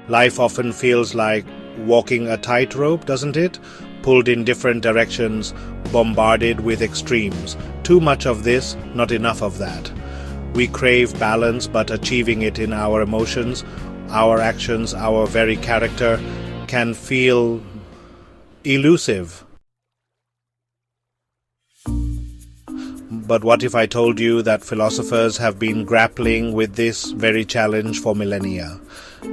Life often feels like walking a tightrope, doesn't it? Pulled in different directions, bombarded with extremes. Too much of this, not enough of that. We crave balance, but achieving it in our emotions, our actions, our very character can feel elusive. But what if I told you that philosophers have been grappling with this very challenge for millennia?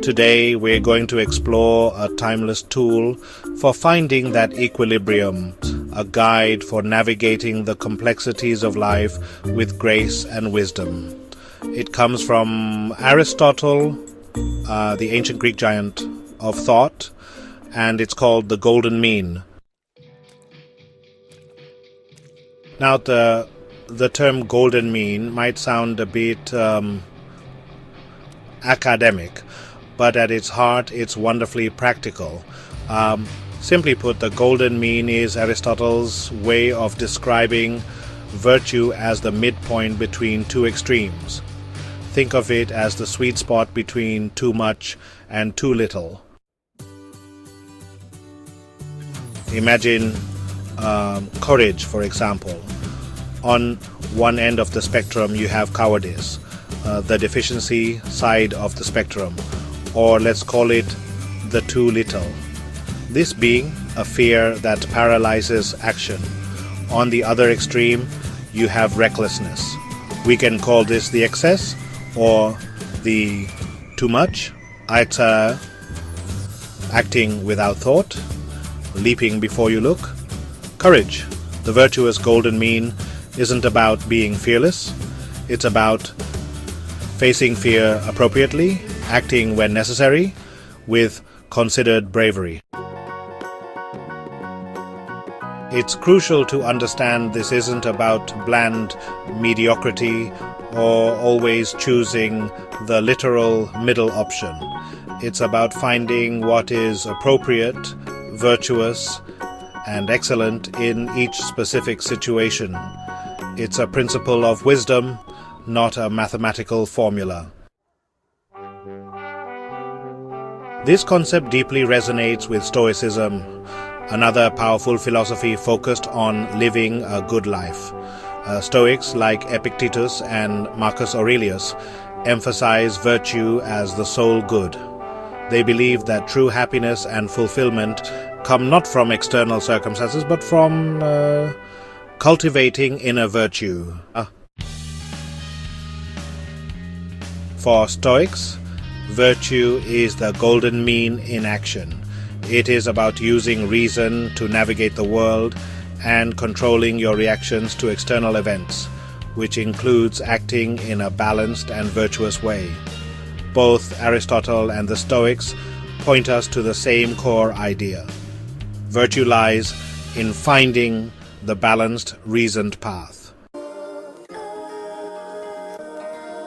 Today we're going to explore a timeless tool for finding that equilibrium, a guide for navigating the complexities of life with grace and wisdom. It comes from Aristotle, the ancient Greek giant of thought, and it's called the Golden Mean. Now the term golden mean might sound a bit academic, but at its heart it's wonderfully practical. Simply put, the golden mean is Aristotle's way of describing virtue as the midpoint between two extremes. Think of it as the sweet spot between too much and too little. Imagine courage, for example. On one end of the spectrum you have cowardice, the deficiency side of the spectrum, or let's call it the too little. This being a fear that paralyzes action. On the other extreme you have recklessness. We can call this the excess or the too much. It's acting without thought, leaping before you look. Courage, the virtuous golden mean, isn't about being fearless. It's about facing fear appropriately, acting when necessary, with considered bravery. It's crucial to understand this isn't about bland mediocrity or always choosing the literal middle option. It's about finding what is appropriate, virtuous, and excellent in each specific situation. It's a principle of wisdom, not a mathematical formula. This concept deeply resonates with Stoicism, another powerful philosophy focused on living a good life. Stoics like Epictetus and Marcus Aurelius emphasize virtue as the sole good. They believe that true happiness and fulfillment come not from external circumstances, but from cultivating inner virtue. For Stoics, virtue is the golden mean in action. It is about using reason to navigate the world and controlling your reactions to external events, which includes acting in a balanced and virtuous way. Both Aristotle and the Stoics point us to the same core idea. Virtue lies in finding the balanced, reasoned path.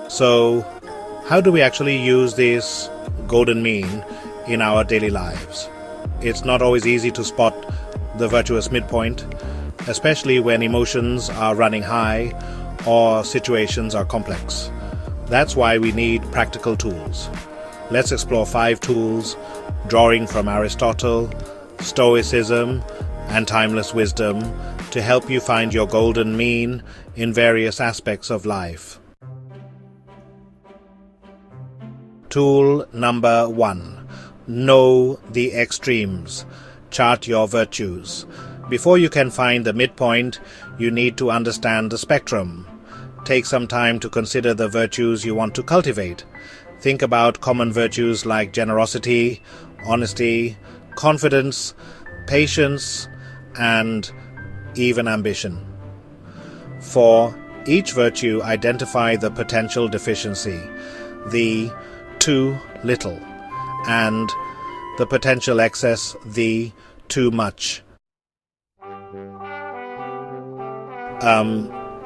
So, how do we actually use this golden mean in our daily lives? It's not always easy to spot the virtuous midpoint, especially when emotions are running high or situations are complex. That's why we need practical tools. Let's explore 5 tools drawing from Aristotle, Stoicism, and timeless wisdom to help you find your golden mean in various aspects of life. Tool number 1. Know the extremes. Chart your virtues. Before you can find the midpoint, you need to understand the spectrum. Take some time to consider the virtues you want to cultivate. Think about common virtues like generosity, honesty, confidence, patience, and even ambition. For each virtue, identify the potential deficiency, the too little, and the potential excess, the too much.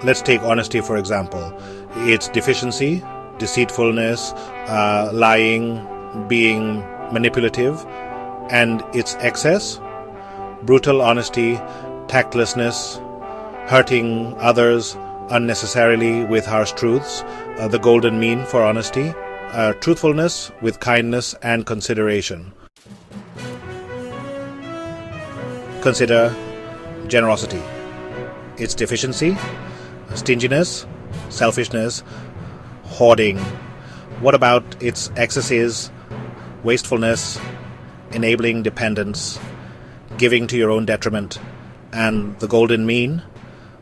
Let's take honesty for example. Its deficiency, deceitfulness, lying, being manipulative, and its excess, brutal honesty, tactlessness, hurting others unnecessarily with harsh truths, the golden mean for honesty. Truthfulness with kindness and consideration. Consider generosity, its deficiency, stinginess, selfishness, hoarding. What about its excesses, wastefulness, enabling dependence, giving to your own detriment, and the golden mean,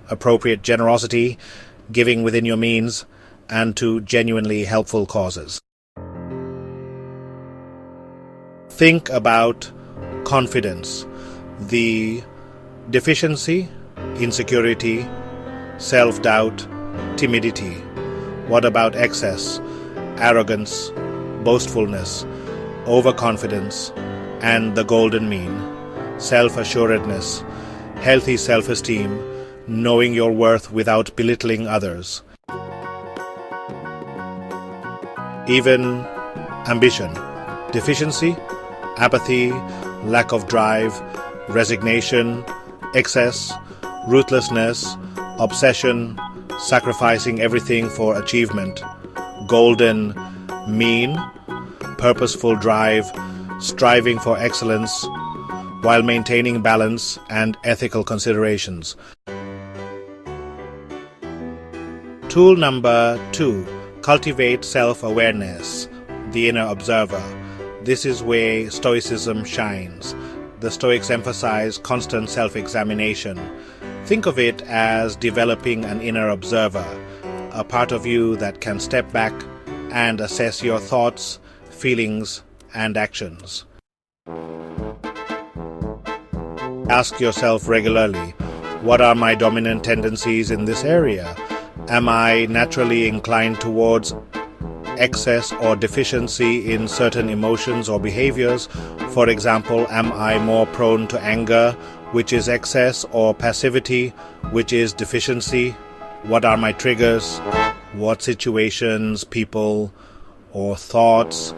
appropriate generosity, giving within your means, and to genuinely helpful causes. Think about confidence, the deficiency, insecurity, self-doubt, timidity. What about excess, arrogance, boastfulness, overconfidence, and the golden mean, self-assuredness, healthy self-esteem, knowing your worth without belittling others. Even ambition, deficiency, apathy, lack of drive, resignation, excess, ruthlessness, obsession, sacrificing everything for achievement, golden mean, purposeful drive, striving for excellence while maintaining balance and ethical considerations. Tool number 2. Cultivate self-awareness, the inner observer. This is where Stoicism shines. The Stoics emphasize constant self-examination. Think of it as developing an inner observer, a part of you that can step back and assess your thoughts, feelings, and actions. Ask yourself regularly, what are my dominant tendencies in this area? Am I naturally inclined towards excess or deficiency in certain emotions or behaviors? For example, am I more prone to anger, which is excess, or passivity, which is deficiency? What are my triggers? What situations, people, or thoughts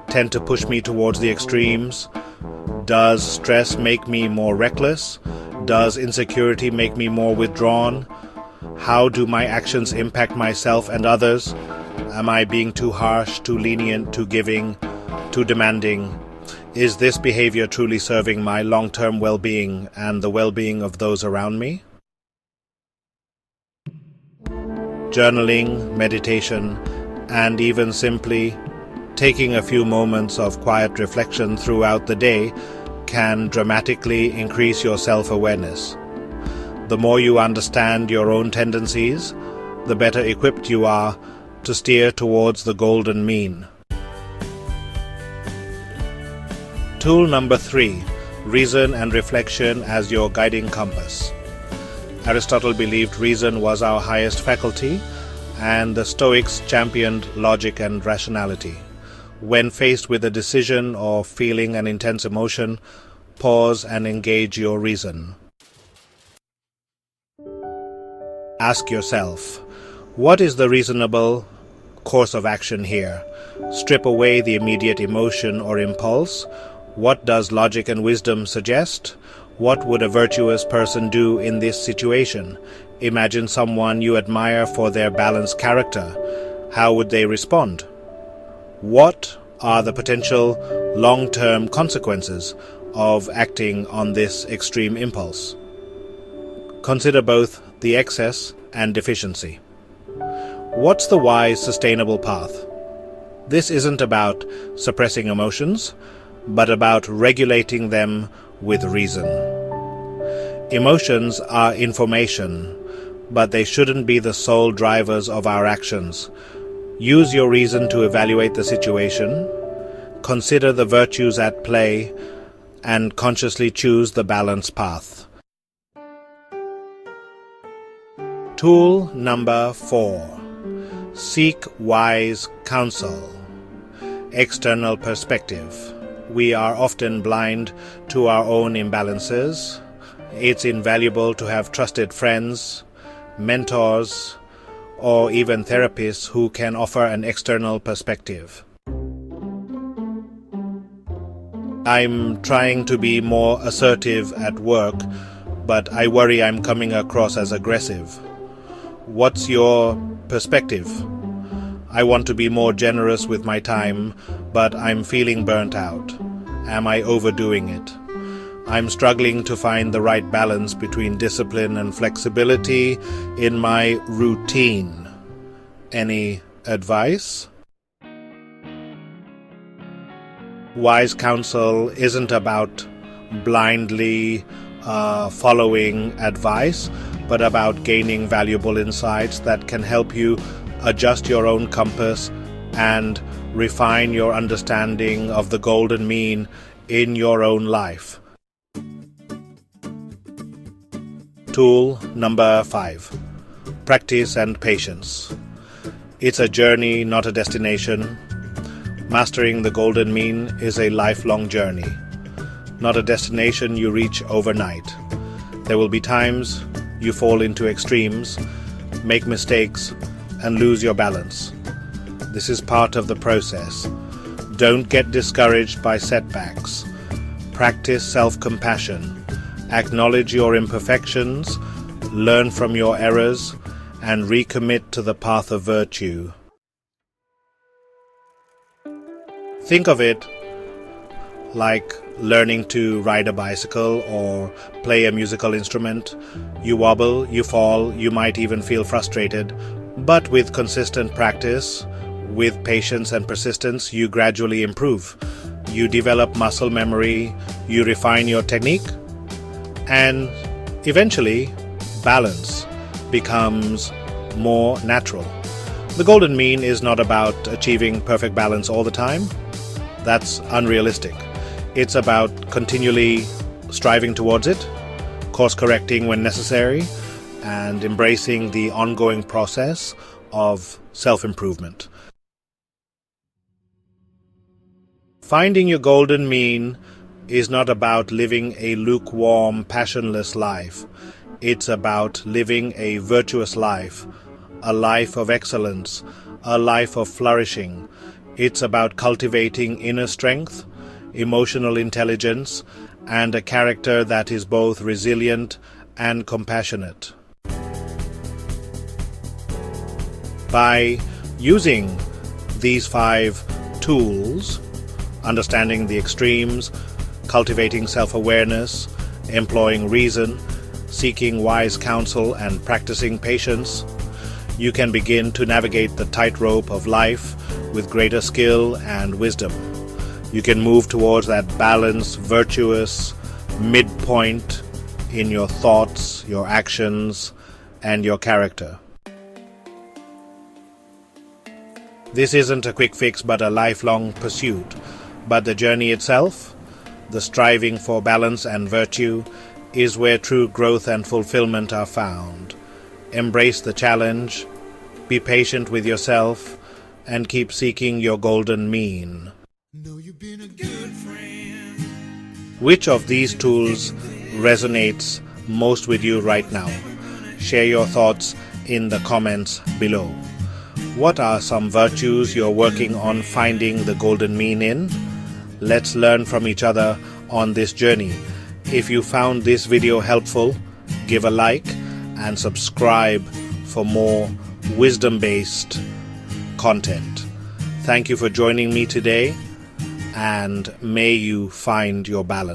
tend to push me towards the extremes? Does stress make me more reckless? Does insecurity make me more withdrawn? How do my actions impact myself and others? Am I being too harsh, too lenient, too giving, too demanding? Is this behavior truly serving my long-term well-being and the well-being of those around me? Journaling, meditation, and even simply taking a few moments of quiet reflection throughout the day can dramatically increase your self-awareness. The more you understand your own tendencies, the better equipped you are to steer towards the golden mean. Tool number 3. Reason and reflection as your guiding compass. Aristotle believed reason was our highest faculty, and the Stoics championed logic and rationality. When faced with a decision or feeling an intense emotion, pause and engage your reason. Ask yourself, what is the reasonable course of action here? Strip away the immediate emotion or impulse. What does logic and wisdom suggest? What would a virtuous person do in this situation? Imagine someone you admire for their balanced character. How would they respond? What are the potential long-term consequences of acting on this extreme impulse? Consider both the excess and deficiency. What's the wise, sustainable path? This isn't about suppressing emotions, but about regulating them with reason. Emotions are information, but they shouldn't be the sole drivers of our actions. Use your reason to evaluate the situation, consider the virtues at play, and consciously choose the balanced path. Tool number 4. Seek wise counsel. External perspective. We are often blind to our own imbalances. It's invaluable to have trusted friends, mentors, or even therapists who can offer an external perspective. I'm trying to be more assertive at work, but I worry I'm coming across as aggressive. What's your perspective? I want to be more generous with my time, but I'm feeling burnt out. Am I overdoing it? I'm struggling to find the right balance between discipline and flexibility in my routine. Any advice? Wise counsel isn't about blindly following advice, but about gaining valuable insights that can help you adjust your own compass and refine your understanding of the golden mean in your own life. Tool number 5. Practice and patience. It's a journey, not a destination. Mastering the golden mean is a lifelong journey, not a destination you reach overnight. There will be times you fall into extremes, make mistakes, and lose your balance. This is part of the process. Don't get discouraged by setbacks. Practice self-compassion. Acknowledge your imperfections, learn from your errors, and recommit to the path of virtue. Think of it like learning to ride a bicycle or play a musical instrument. You wobble, you fall, you might even feel frustrated, but with consistent practice, with patience and persistence, you gradually improve. You develop muscle memory, you refine your technique, and eventually balance becomes more natural. The golden mean is not about achieving perfect balance all the time. That's unrealistic. It's about continually striving towards it, course correcting when necessary, and embracing the ongoing process of self-improvement. Finding your golden mean is not about living a lukewarm, passionless life. It's about living a virtuous life, a life of excellence, a life of flourishing. It's about cultivating inner strength, emotional intelligence, and a character that is both resilient and compassionate. By using these 5 tools, understanding the extremes, cultivating self-awareness, employing reason, seeking wise counsel, and practicing patience, you can begin to navigate the tightrope of life with greater skill and wisdom. You can move towards that balanced, virtuous midpoint in your thoughts, your actions, and your character. This isn't a quick fix but a lifelong pursuit. But the journey itself, the striving for balance and virtue, is where true growth and fulfillment are found. Embrace the challenge, be patient with yourself, and keep seeking your golden mean. Know you've been a good friend. Which of these tools resonates most with you right now? Share your thoughts in the comments below. What are some virtues you're working on finding the golden mean in? Let's learn from each other on this journey. If you found this video helpful, give a like and subscribe for more wisdom-based content. Thank you for joining me today, and may you find your balance.